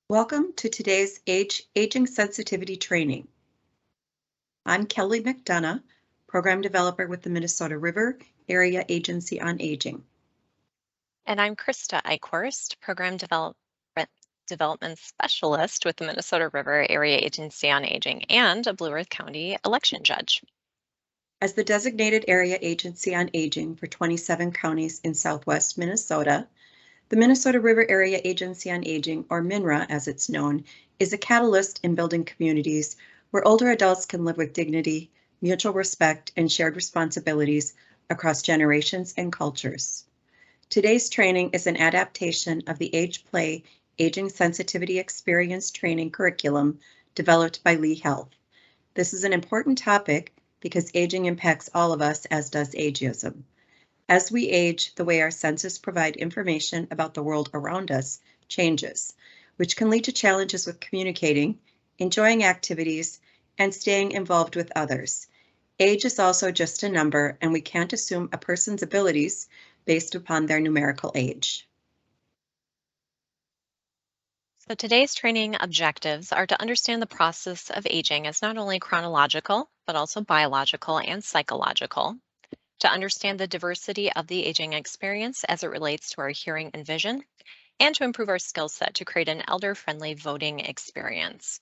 Welcome to today's Aging Sensitivity Training. I'm Kelly McDonough, Program Developer with the Minnesota River Area Agency on Aging. And I'm Krista Eichhorst, Program Development Specialist with the Minnesota River Area Agency on Aging and a Blue Earth County election judge. As the designated Area Agency on Aging for 27 counties in southwest Minnesota, the Minnesota River Area Agency on Aging, or MINRA as it's known, is a catalyst in building communities where older adults can live with dignity, mutual respect, and shared responsibilities across generations and cultures. Today's training is an adaptation of the Age Play Aging Sensitivity Experience training curriculum developed by Lee Health. This is an important topic because aging impacts all of us, as does ageism. As we age, the way our senses provide information about the world around us changes, which can lead to challenges with communicating, enjoying activities, and staying involved with others. Age is also just a number, and we can't assume a person's abilities based upon their numerical age. So today's training objectives are to understand the process of aging as not only chronological, but also biological and psychological, to understand the diversity of the aging experience as it relates to our hearing and vision, and to improve our skill set to create an elder-friendly voting experience.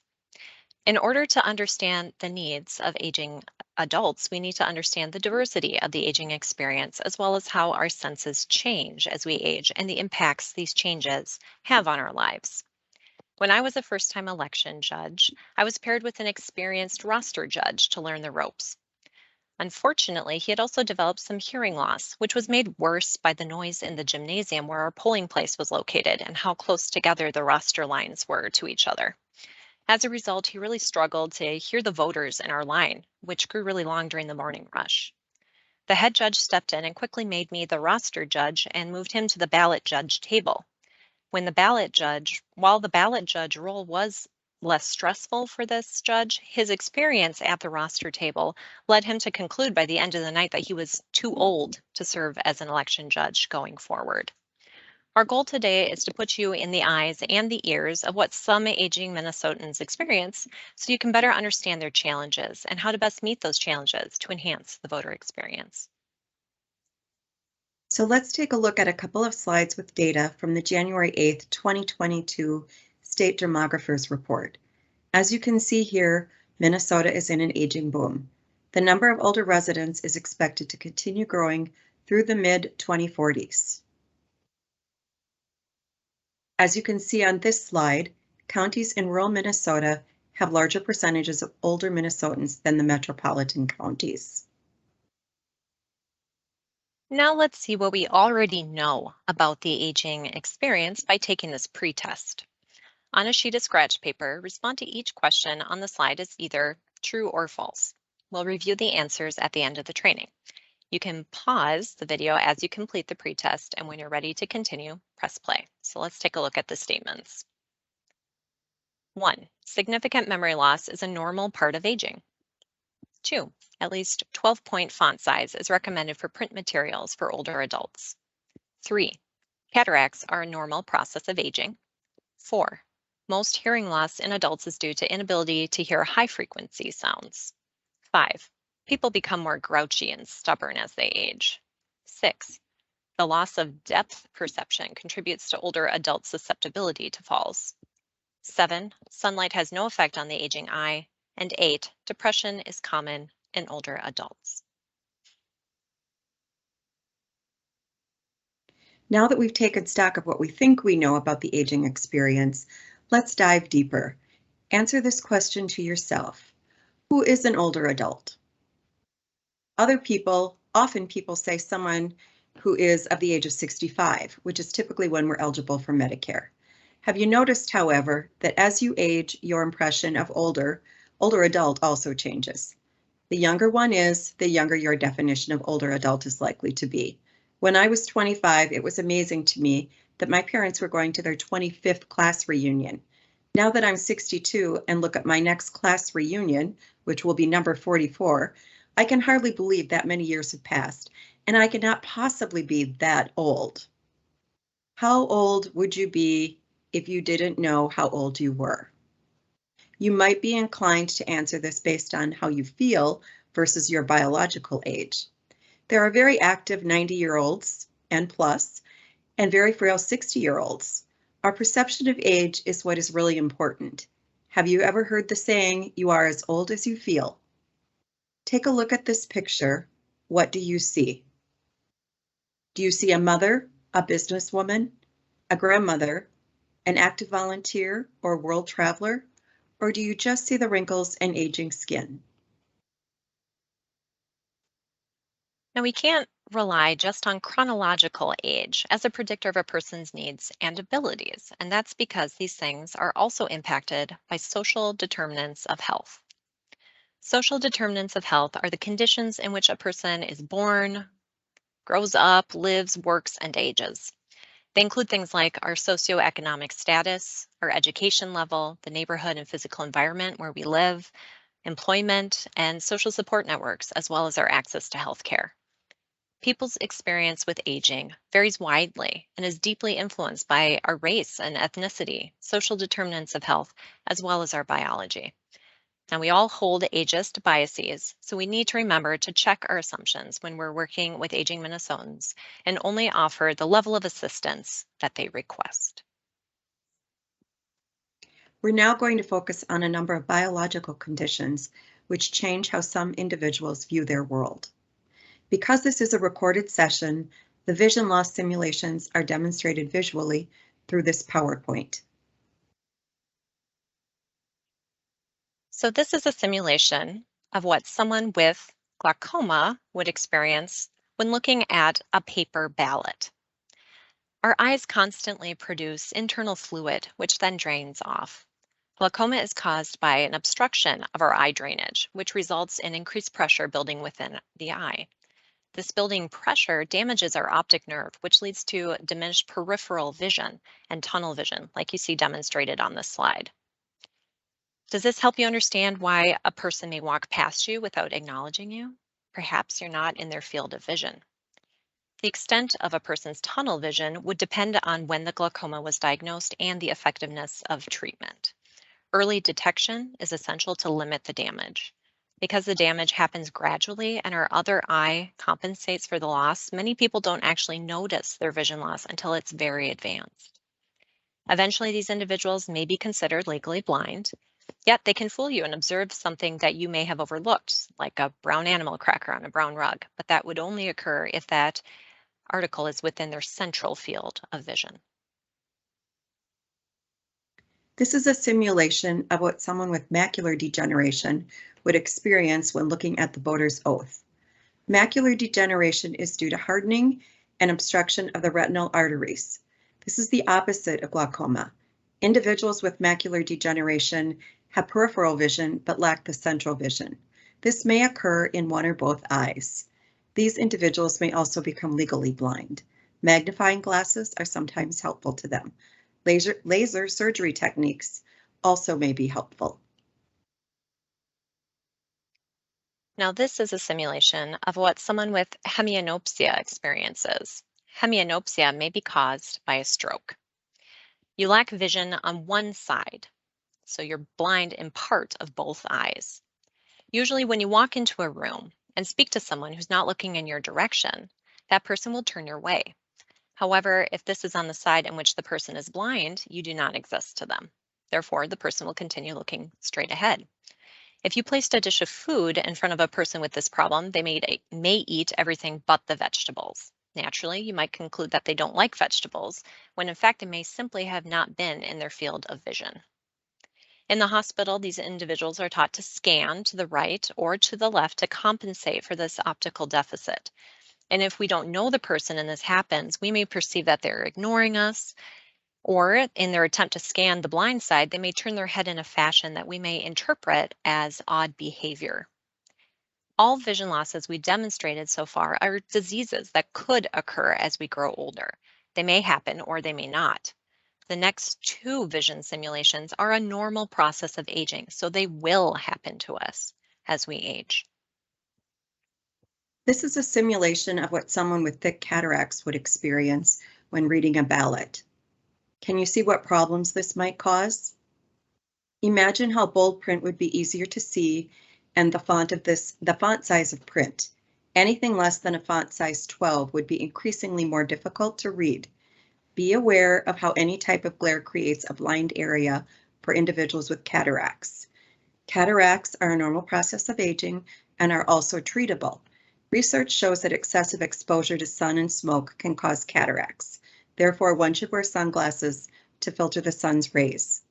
In order to understand the needs of aging adults, we need to understand the diversity of the aging experience, as well as how our senses change as we age and the impacts these changes have on our lives. When I was a first-time election judge, I was paired with an experienced roster judge to learn the ropes. Unfortunately, he had also developed some hearing loss, which was made worse by the noise in the gymnasium where our polling place was located and how close together the roster lines were to each other. As a result, he really struggled to hear the voters in our line, which grew really long during the morning rush. The head judge stepped in and quickly made me the roster judge and moved him to the ballot judge table. While the ballot judge role was less stressful for this judge, his experience at the roster table led him to conclude by the end of the night that he was too old to serve as an election judge going forward. Our goal today is to put you in the eyes and the ears of what some aging Minnesotans experience so you can better understand their challenges and how to best meet those challenges to enhance the voter experience. So let's take a look at a couple of slides with data from the January 8th, 2022 State Demographers Report. As you can see here, Minnesota is in an aging boom. The number of older residents is expected to continue growing through the mid-2040s. As you can see on this slide, counties in rural Minnesota have larger percentages of older Minnesotans than the metropolitan counties. Now let's see what we already know about the aging experience by taking this pretest. On a sheet of scratch paper, respond to each question on the slide as either true or false. We'll review the answers at the end of the training. You can pause the video as you complete the pretest, and when you're ready to continue, press play. So let's take a look at the statements. 1. Significant memory loss is a normal part of aging. 2. At least 12-point font size is recommended for print materials for older adults. 3. Cataracts are a normal process of aging. 4. Most hearing loss in adults is due to inability to hear high-frequency sounds. 5. People become more grouchy and stubborn as they age. 6. The loss of depth perception contributes to older adults' susceptibility to falls. 7. Sunlight has no effect on the aging eye. And 8. Depression is common in older adults. Now that we've taken stock of what we think we know about the aging experience, let's dive deeper. Answer this question to yourself. Who is an older adult? Often people say someone who is of the age of 65, which is typically when we're eligible for Medicare. Have you noticed, however, that as you age, your impression of older adult also changes? The younger one is, the younger your definition of older adult is likely to be. When I was 25, it was amazing to me that my parents were going to their 25th class reunion. Now that I'm 62 and look at my next class reunion, which will be number 44, I can hardly believe that many years have passed, and I cannot possibly be that old. How old would you be if you didn't know how old you were. You might be inclined to answer this based on how you feel versus your biological age. There are very active 90-year-olds and plus, and very frail 60-year-olds. Our perception of age is what is really important. Have you ever heard the saying, you are as old as you feel? Take a look at this picture. What do you see? Do you see a mother, a businesswoman, a grandmother, an active volunteer or world traveler, or do you just see the wrinkles and aging skin? Now, we can't rely just on chronological age as a predictor of a person's needs and abilities, and that's because these things are also impacted by social determinants of health. Social determinants of health are the conditions in which a person is born, grows up, lives, works, and ages. They include things like our socioeconomic status, our education level, the neighborhood and physical environment where we live, employment, and social support networks, as well as our access to healthcare. People's experience with aging varies widely and is deeply influenced by our race and ethnicity, social determinants of health, as well as our biology. Now, we all hold ageist biases, so we need to remember to check our assumptions when we're working with aging Minnesotans and only offer the level of assistance that they request. We're now going to focus on a number of biological conditions which change how some individuals view their world. Because this is a recorded session, the vision loss simulations are demonstrated visually through this PowerPoint. So this is a simulation of what someone with glaucoma would experience when looking at a paper ballot. Our eyes constantly produce internal fluid, which then drains off. Glaucoma is caused by an obstruction of our eye drainage, which results in increased pressure building within the eye. This building pressure damages our optic nerve, which leads to diminished peripheral vision and tunnel vision, like you see demonstrated on this slide. Does this help you understand why a person may walk past you without acknowledging you? Perhaps you're not in their field of vision. The extent of a person's tunnel vision would depend on when the glaucoma was diagnosed and the effectiveness of treatment. Early detection is essential to limit the damage. Because the damage happens gradually and our other eye compensates for the loss, many people don't actually notice their vision loss until it's very advanced. Eventually, these individuals may be considered legally blind, yet they can fool you and observe something that you may have overlooked, like a brown animal cracker on a brown rug, but that would only occur if that article is within their central field of vision. This is a simulation of what someone with macular degeneration would experience when looking at the voter's oath. Macular degeneration is due to hardening and obstruction of the retinal arteries. This is the opposite of glaucoma. Individuals with macular degeneration have peripheral vision but lack the central vision. This may occur in one or both eyes. These individuals may also become legally blind. Magnifying glasses are sometimes helpful to them. Laser surgery techniques also may be helpful. Now, this is a simulation of what someone with hemianopsia experiences. Hemianopsia may be caused by a stroke. You lack vision on one side, so you're blind in part of both eyes. Usually when you walk into a room and speak to someone who's not looking in your direction, that person will turn your way. However, if this is on the side in which the person is blind, you do not exist to them. Therefore, the person will continue looking straight ahead. If you placed a dish of food in front of a person with this problem, they may eat everything but the vegetables. Naturally, you might conclude that they don't like vegetables, when in fact it may simply have not been in their field of vision. In the hospital, these individuals are taught to scan to the right or to the left to compensate for this optical deficit. And if we don't know the person and this happens, we may perceive that they're ignoring us, or in their attempt to scan the blind side, they may turn their head in a fashion that we may interpret as odd behavior. All vision losses we demonstrated so far are diseases that could occur as we grow older. They may happen or they may not. The next two vision simulations are a normal process of aging, so they will happen to us as we age. This is a simulation of what someone with thick cataracts would experience when reading a ballot. Can you see what problems this might cause? Imagine how bold print would be easier to see and the font size of print. Anything less than a font size 12 would be increasingly more difficult to read. Be aware of how any type of glare creates a blind area for individuals with cataracts. Cataracts are a normal process of aging and are also treatable. Research shows that excessive exposure to sun and smoke can cause cataracts. Therefore, one should wear sunglasses to filter the sun's rays.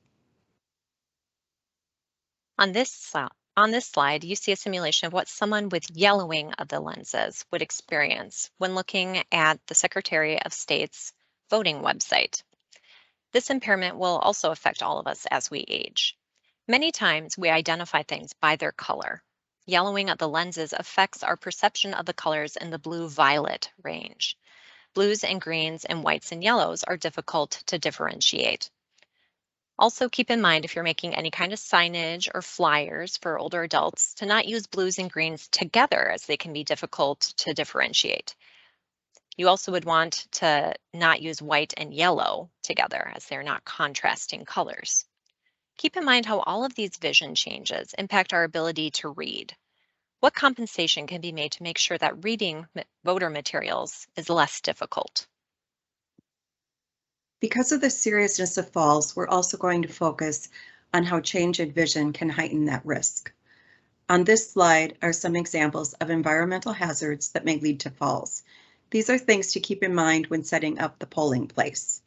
On this slide, you see a simulation of what someone with yellowing of the lenses would experience when looking at the Secretary of State's voting website. This impairment will also affect all of us as we age. Many times we identify things by their color. Yellowing of the lenses affects our perception of the colors in the blue-violet range. Blues and greens and whites and yellows are difficult to differentiate. Also keep in mind if you're making any kind of signage or flyers for older adults to not use blues and greens together as they can be difficult to differentiate. You also would want to not use white and yellow together as they're not contrasting colors. Keep in mind how all of these vision changes impact our ability to read. What compensation can be made to make sure that reading voter materials is less difficult? Because of the seriousness of falls, we're also going to focus on how change in vision can heighten that risk. On this slide are some examples of environmental hazards that may lead to falls. These are things to keep in mind when setting up the polling place.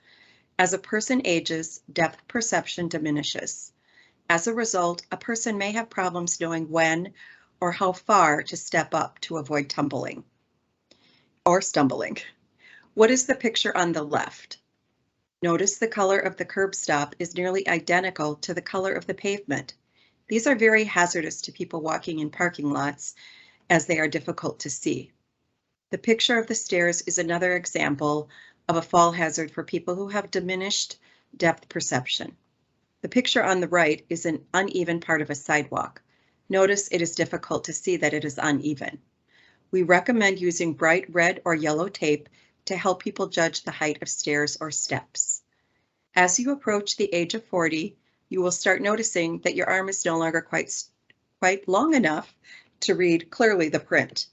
As a person ages, depth perception diminishes. As a result, a person may have problems knowing when or how far to step up to avoid tumbling or stumbling. What is the picture on the left? Notice the color of the curb stop is nearly identical to the color of the pavement. These are very hazardous to people walking in parking lots as they are difficult to see. The picture of the stairs is another example of a fall hazard for people who have diminished depth perception. The picture on the right is an uneven part of a sidewalk. Notice it is difficult to see that it is uneven. We recommend using bright red or yellow tape to help people judge the height of stairs or steps. As you approach the age of 40, you will start noticing that your arm is no longer quite long enough to read clearly the print.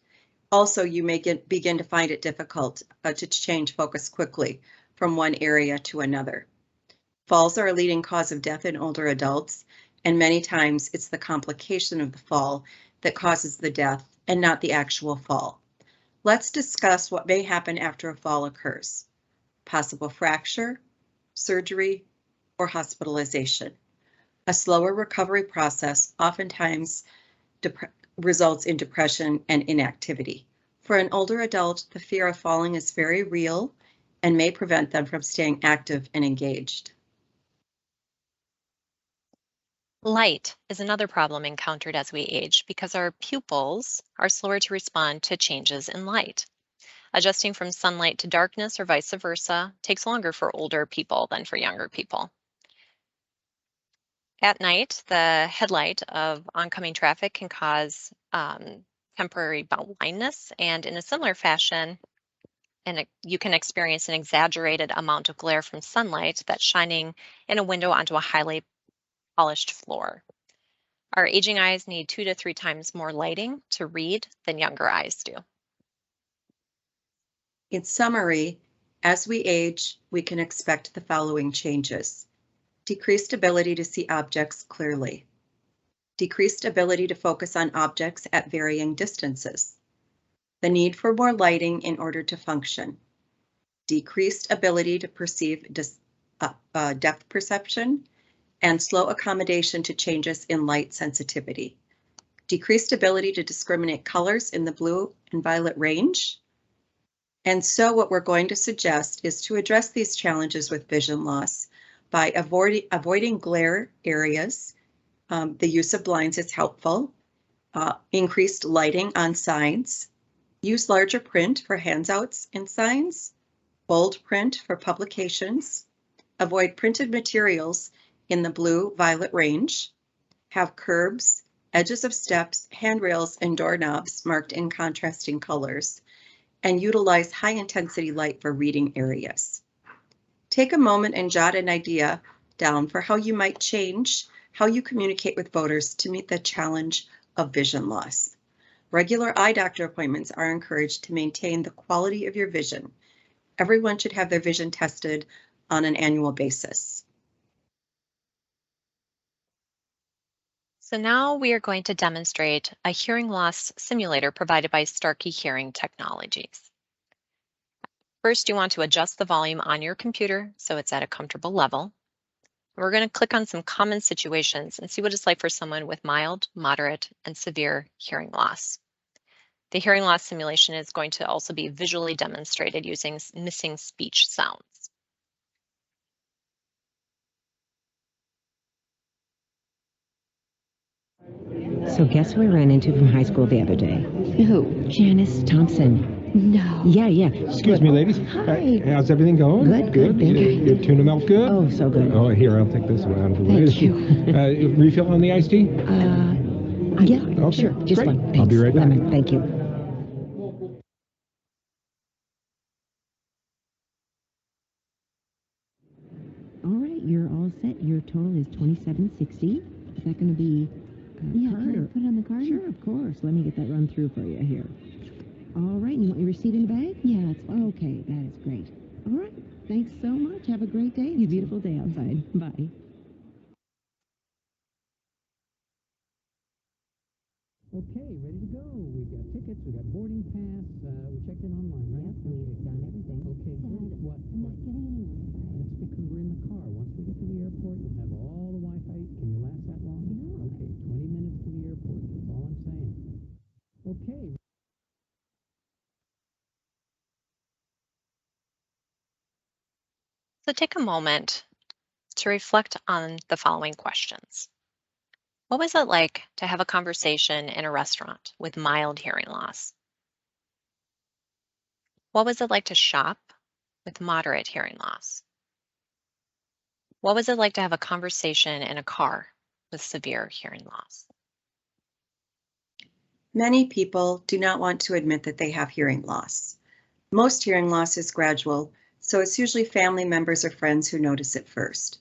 Also, you may begin to find it difficult to change focus quickly from one area to another. Falls are a leading cause of death in older adults, and many times it's the complication of the fall that causes the death and not the actual fall. Let's discuss what may happen after a fall occurs. Possible fracture, surgery, or hospitalization. A slower recovery process oftentimes results in depression and inactivity. For an older adult, the fear of falling is very real and may prevent them from staying active and engaged. Light is another problem encountered as we age because our pupils are slower to respond to changes in light. Adjusting from sunlight to darkness or vice versa takes longer for older people than for younger people. At night, the headlight of oncoming traffic can cause temporary blindness, and in a similar fashion, you can experience an exaggerated amount of glare from sunlight that's shining in a window onto a highly polished floor. Our aging eyes need 2 to 3 times more lighting to read than younger eyes do. In summary, as we age, we can expect the following changes. Decreased ability to see objects clearly. Decreased ability to focus on objects at varying distances. The need for more lighting in order to function. Decreased ability to perceive depth perception and slow accommodation to changes in light sensitivity. Decreased ability to discriminate colors in the blue and violet range. And so what we're going to suggest is to address these challenges with vision loss by avoiding glare areas. The use of blinds is helpful. Increased lighting on signs. Use larger print for handouts and signs. Bold print for publications. Avoid printed materials in the blue-violet range. Have curbs, edges of steps, handrails, and doorknobs marked in contrasting colors. And utilize high-intensity light for reading areas. Take a moment and jot an idea down for how you might change how you communicate with voters to meet the challenge of vision loss. Regular eye doctor appointments are encouraged to maintain the quality of your vision. Everyone should have their vision tested on an annual basis. So now we are going to demonstrate a hearing loss simulator provided by Starkey Hearing Technologies. First, you want to adjust the volume on your computer so it's at a comfortable level. We're going to click on some common situations and see what it's like for someone with mild, moderate, and severe hearing loss. The hearing loss simulation is going to also be visually demonstrated using missing speech sounds. So guess who I ran into from high school the other day? Who? Janice Thompson. No. Yeah. Excuse me, ladies. Hi. How's everything going? Good, thank you. Your tuna milk good? Oh, so good. Oh, here, I'll take this one out of the way. Thank you. Refill on the iced tea? Yeah, Okay, sure. Just great. one. I'll be Thanks. right back. Lemon, thank you. All right, you're all set. Your total is $27.60. Is that going to be Yeah, card can I or? put it on the card? Sure, of course. Let me get that run through for you here. All right, and you want your receipt in the bag? Yeah, it's fine. Okay, that is great. All right, thanks so much. Have a great day. It's a beautiful day outside. Bye. Okay, ready to go. We've got tickets, we've got boarding pass. We checked in online, right? Yep, we've done everything. Okay, good. What? I'm not getting anywhere. That's because we're in the car. Once we get to the airport, you'll have all the Wi-Fi. Can you last that long? Yeah. Okay, 20 minutes to the airport. That's all I'm saying. Okay. So take a moment to reflect on the following questions. What was it like to have a conversation in a restaurant with mild hearing loss? What was it like to shop with moderate hearing loss? What was it like to have a conversation in a car with severe hearing loss? Many people do not want to admit that they have hearing loss. Most hearing loss is gradual, so it's usually family members or friends who notice it first.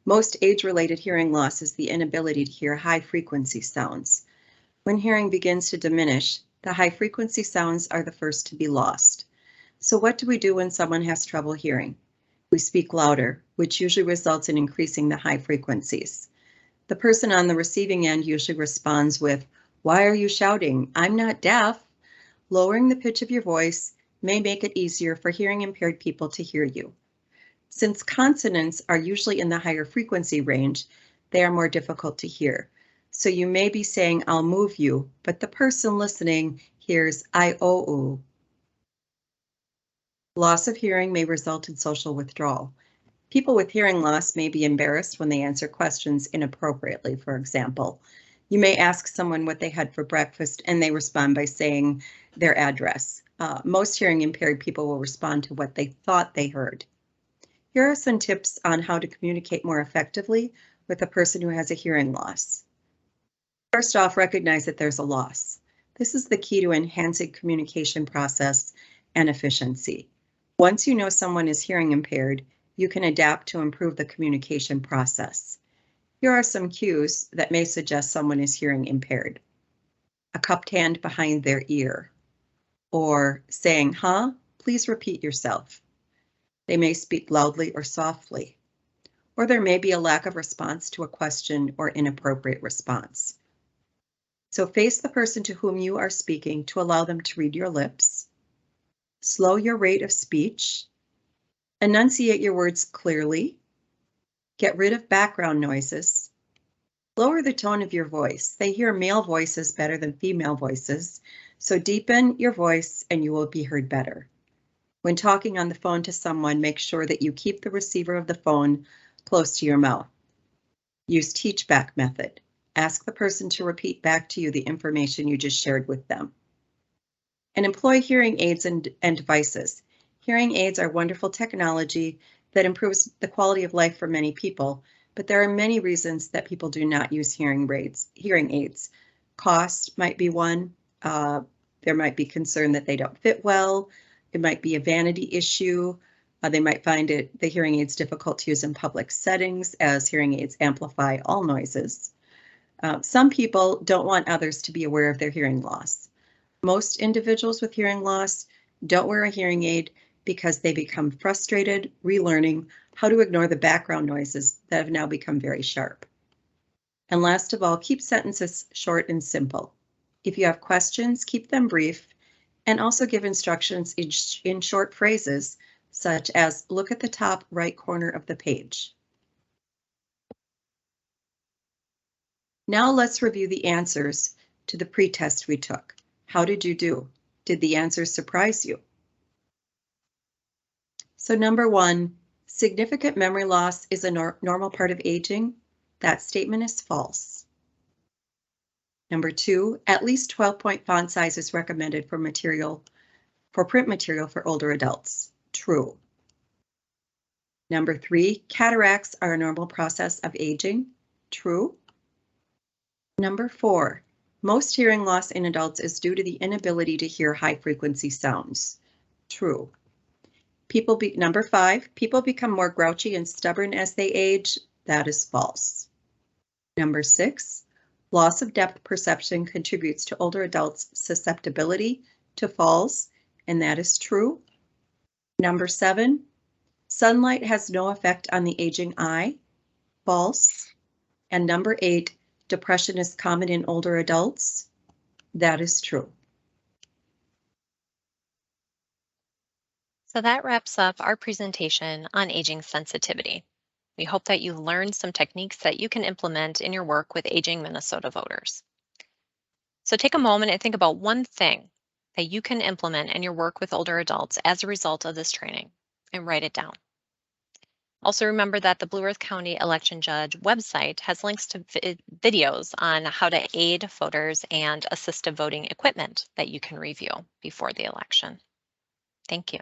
Most age-related hearing loss is the inability to hear high-frequency sounds. When hearing begins to diminish, the high-frequency sounds are the first to be lost. So what do we do when someone has trouble hearing? We speak louder, which usually results in increasing the high frequencies. The person on the receiving end usually responds with, "Why are you shouting? I'm not deaf." Lowering the pitch of your voice may make it easier for hearing impaired people to hear you. Since consonants are usually in the higher frequency range, they are more difficult to hear. So you may be saying, "I'll move you," but the person listening hears I-O-U. Loss of hearing may result in social withdrawal. People with hearing loss may be embarrassed when they answer questions inappropriately. For example, you may ask someone what they had for breakfast and they respond by saying their address. Most hearing impaired people will respond to what they thought they heard. Here are some tips on how to communicate more effectively with a person who has a hearing loss. First off, recognize that there's a loss. This is the key to enhancing communication process and efficiency. Once you know someone is hearing impaired, you can adapt to improve the communication process. Here are some cues that may suggest someone is hearing impaired. A cupped hand behind their ear, or saying, "Huh? Please repeat yourself." They may speak loudly or softly, or there may be a lack of response to a question or inappropriate response. So face the person to whom you are speaking to allow them to read your lips. Slow your rate of speech. Enunciate your words clearly. Get rid of background noises. Lower the tone of your voice. They hear male voices better than female voices, so deepen your voice and you will be heard better. When talking on the phone to someone, make sure that you keep the receiver of the phone close to your mouth. Use teach-back method. Ask the person to repeat back to you the information you just shared with them. And employ hearing aids and devices. Hearing aids are wonderful technology that improves the quality of life for many people, but there are many reasons that people do not use hearing aids. Cost might be one. There might be concern that they don't fit well. It might be a vanity issue. They might find the hearing aids difficult to use in public settings, as hearing aids amplify all noises. Some people don't want others to be aware of their hearing loss. Most individuals with hearing loss don't wear a hearing aid because they become frustrated relearning how to ignore the background noises that have now become very sharp. And last of all, keep sentences short and simple. If you have questions, keep them brief, and also give instructions in short phrases, such as look at the top right corner of the page. Now let's review the answers to the pretest we took. How did you do? Did the answers surprise you? So number 1, significant memory loss is a normal part of aging. That statement is false. Number 2, at least 12-point font size is recommended for print material for older adults. True. Number 3, cataracts are a normal process of aging. True. Number 4, most hearing loss in adults is due to the inability to hear high-frequency sounds. True. Number 5, people become more grouchy and stubborn as they age. That is false. Number 6, loss of depth perception contributes to older adults' susceptibility to falls, and that is true. Number 7, sunlight has no effect on the aging eye. False. And number 8, depression is common in older adults. That is true. So that wraps up our presentation on aging sensitivity. We hope that you learned some techniques that you can implement in your work with aging Minnesota voters. So take a moment and think about one thing that you can implement in your work with older adults as a result of this training, and write it down. Also remember that the Blue Earth County Election Judge website has links to videos on how to aid voters and assistive voting equipment that you can review before the election. Thank you.